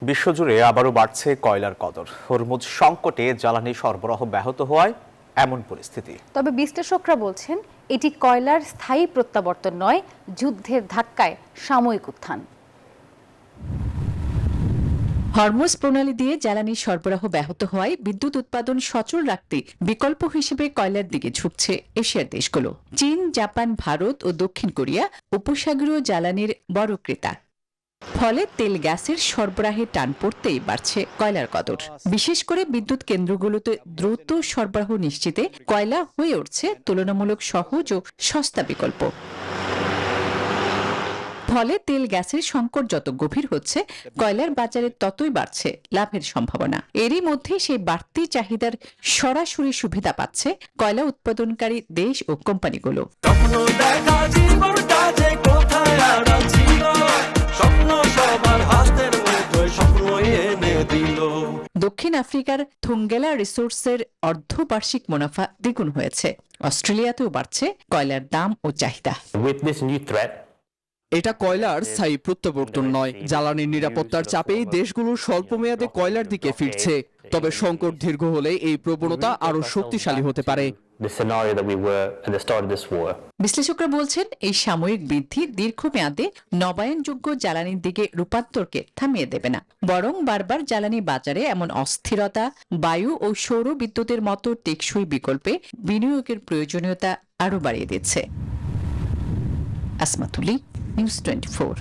বিশ্বজুড়ে আবারও বাড়ছে কয়লার কদর। হরমুজ সংকটে জ্বালানি সরবরাহ ব্যাহত হওয়ায় এমন পরিস্থিতি। তবে বিশ্লেষকরা বলছেন এটি কয়লার স্থায়ী প্রত্যাবর্তন নয়, যুদ্ধের ধাক্কায় সাময়িক উত্থান। হরমুজ প্রণালী দিয়ে জ্বালানি সরবরাহ ব্যাহত হওয়ায় বিদ্যুৎ উৎপাদন সচল রাখতে বিকল্প হিসেবে কয়লার দিকে ঝুঁকছে এশিয়ার দেশগুলো। চীন, জাপান, ভারত ও দক্ষিণ কোরিয়া উপসাগরীয় জ্বালানির বড় ক্রেতা। ফলে তেল গ্যাসের সরবরাহে টান পড়তেই বাড়ছে কয়লার কদর। বিশেষ করে বিদ্যুৎ কেন্দ্রগুলোতে দ্রুত সরবরাহ নিশ্চিতে কয়লা হয়ে উঠছে তুলনামূলক সহজ ও সস্তা বিকল্প। ফলে তেল গ্যাসের সংকট যত গভীর হচ্ছে, কয়লার বাজারে ততই বাড়ছে লাভের সম্ভাবনা। এরই মধ্যে সেই বাড়তি চাহিদার সরাসরি সুবিধা পাচ্ছে কয়লা উৎপাদনকারী দেশ ও কোম্পানিগুলো। দক্ষিণ আফ্রিকার থুঙ্গেলা রিসোর্সের অর্ধবার্ষিক মুনাফা দ্বিগুণ হয়েছে। অস্ট্রেলিয়াতেও বাড়ছে কয়লার দাম ও চাহিদা। এটা কয়লার স্থায়ী প্রত্যাবর্তন নয়। জ্বালানির নিরাপত্তার চাপেই দেশগুলো স্বল্পমেয়াদে কয়লার দিকে ফিরছে। তবে সংকট দীর্ঘ হলে এই প্রবণতা আরো শক্তিশালী হতে পারে। বিশ্লেষকরা বলছেন এই সাময়িক বৃদ্ধি দীর্ঘমেয়াদে নবায়নযোগ্য জ্বালানির দিকে রূপান্তরকে থামিয়ে দেবে না, বরং বারবার জ্বালানি বাজারে এমন অস্থিরতা বায়ু ও সৌর বিদ্যুতের মতো টেকসই বিকল্পে বিনিয়োগের প্রয়োজনীয়তা আরও বাড়িয়ে দিচ্ছে। আসমাতুলি, নিউজ 24।